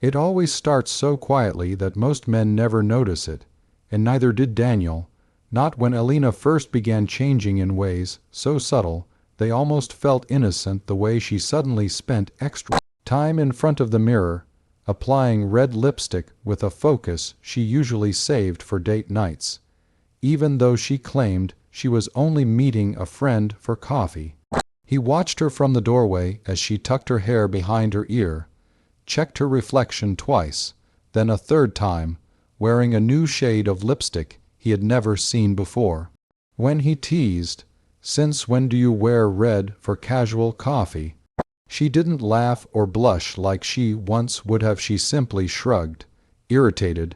It always starts so quietly that most men never notice it, and neither did Daniel, not when Elena first began changing in ways so subtle they almost felt innocent, the way she suddenly spent extra time in front of the mirror, applying red lipstick with a focus she usually saved for date nights, even though she claimed she was only meeting a friend for coffee. He watched her from the doorway as she tucked her hair behind her ear, checked her reflection twice, then a third time, wearing a new shade of lipstick he had never seen before. When he teased, "Since when do you wear red for casual coffee?" she didn't laugh or blush like she once would have. She simply shrugged, irritated,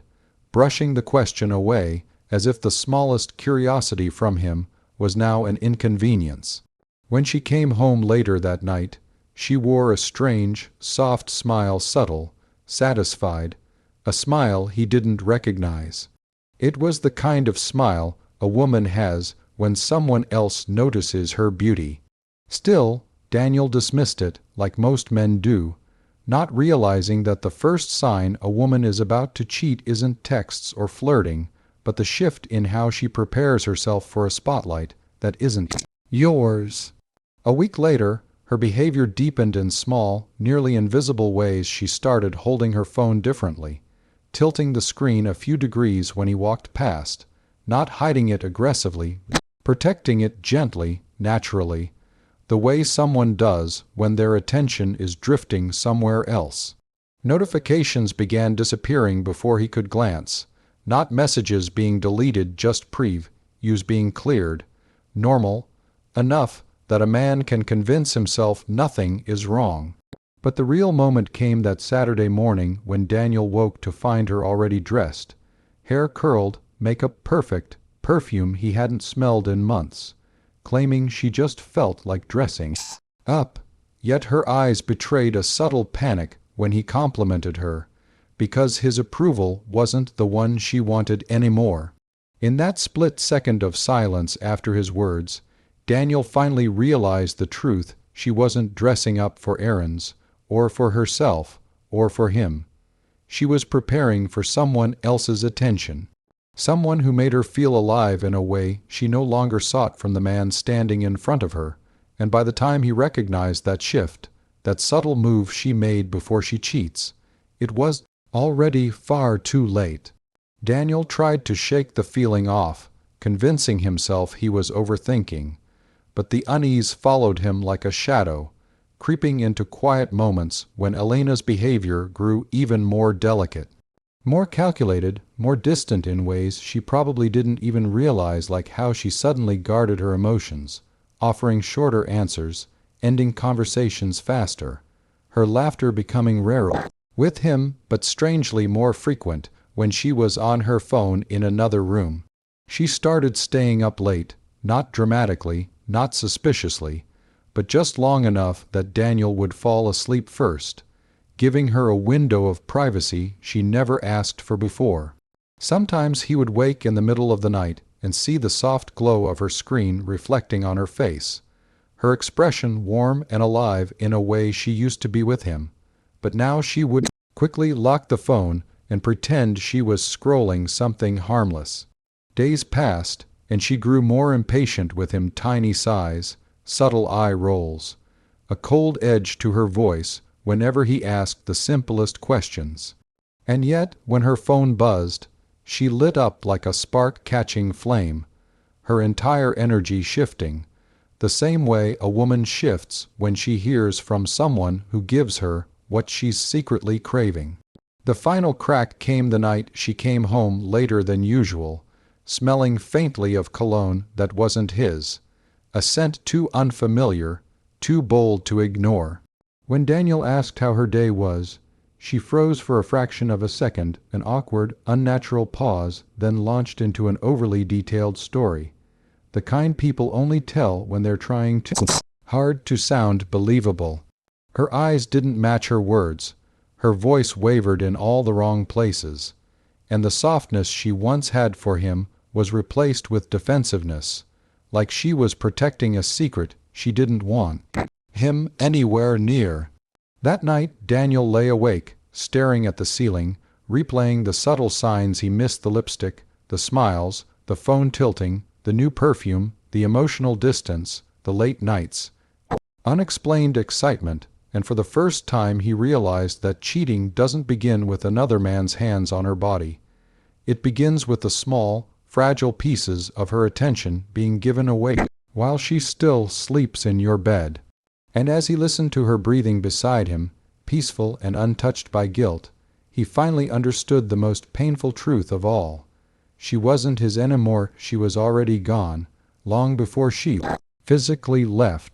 brushing the question away as if the smallest curiosity from him was now an inconvenience. When she came home later that night, she wore a strange, soft smile, subtle, satisfied, a smile he didn't recognize. It was the kind of smile a woman has when someone else notices her beauty. Still, Daniel dismissed it like most men do, not realizing that the first sign a woman is about to cheat isn't texts or flirting, but the shift in how she prepares herself for a spotlight that isn't yours. A week later, her behavior deepened in small, nearly invisible ways. She started holding her phone differently, tilting the screen a few degrees when he walked past, not hiding it aggressively, protecting it gently, naturally, the way someone does when their attention is drifting somewhere else. Notifications began disappearing before he could glance, not messages being deleted, just previews being cleared. Normal enough that a man can convince himself nothing is wrong. But the real moment came that Saturday morning when Daniel woke to find her already dressed, hair curled, makeup perfect, perfume he hadn't smelled in months, claiming she just felt like dressing up. Yet her eyes betrayed a subtle panic when he complimented her, because his approval wasn't the one she wanted anymore. In that split second of silence after his words, Daniel finally realized the truth. She wasn't dressing up for errands, or for herself, or for him. She was preparing for someone else's attention, someone who made her feel alive in a way she no longer sought from the man standing in front of her. And by the time he recognized that shift, that subtle move she made before she cheats, it was already far too late. Daniel tried to shake the feeling off, convincing himself he was overthinking, but the unease followed him like a shadow, creeping into quiet moments when Elena's behavior grew even more delicate, more calculated, more distant in ways she probably didn't even realize, like how she suddenly guarded her emotions, offering shorter answers, ending conversations faster, her laughter becoming rarer with him, but strangely more frequent when she was on her phone in another room. She started staying up late, not dramatically, not suspiciously, but just long enough that Daniel would fall asleep first, giving her a window of privacy she never asked for before. Sometimes he would wake in the middle of the night and see the soft glow of her screen reflecting on her face, her expression warm and alive in a way she used to be with him. But now she would quickly lock the phone and pretend she was scrolling something harmless. Days passed, and she grew more impatient with him. Tiny sighs, subtle eye rolls, a cold edge to her voice whenever he asked the simplest questions. And yet, when her phone buzzed, she lit up like a spark catching flame, her entire energy shifting, the same way a woman shifts when she hears from someone who gives her what she's secretly craving. The final crack came the night she came home later than usual, smelling faintly of cologne that wasn't his, a scent too unfamiliar, too bold to ignore. When Daniel asked how her day was, she froze for a fraction of a second, an awkward, unnatural pause, then launched into an overly detailed story, the kind people only tell when they're trying too hard to sound believable. Her eyes didn't match her words, her voice wavered in all the wrong places, and the softness she once had for him was replaced with defensiveness, like she was protecting a secret she didn't want him anywhere near. That night Daniel lay awake, staring at the ceiling, replaying the subtle signs he missed: the lipstick, the smiles, the phone tilting, the new perfume, the emotional distance, the late nights. Unexplained excitement, and for the first time he realized that cheating doesn't begin with another man's hands on her body. It begins with the small, fragile pieces of her attention being given away while she still sleeps in your bed. And as he listened to her breathing beside him, peaceful and untouched by guilt, he finally understood the most painful truth of all. She wasn't his anymore. She was already gone, long before she physically left.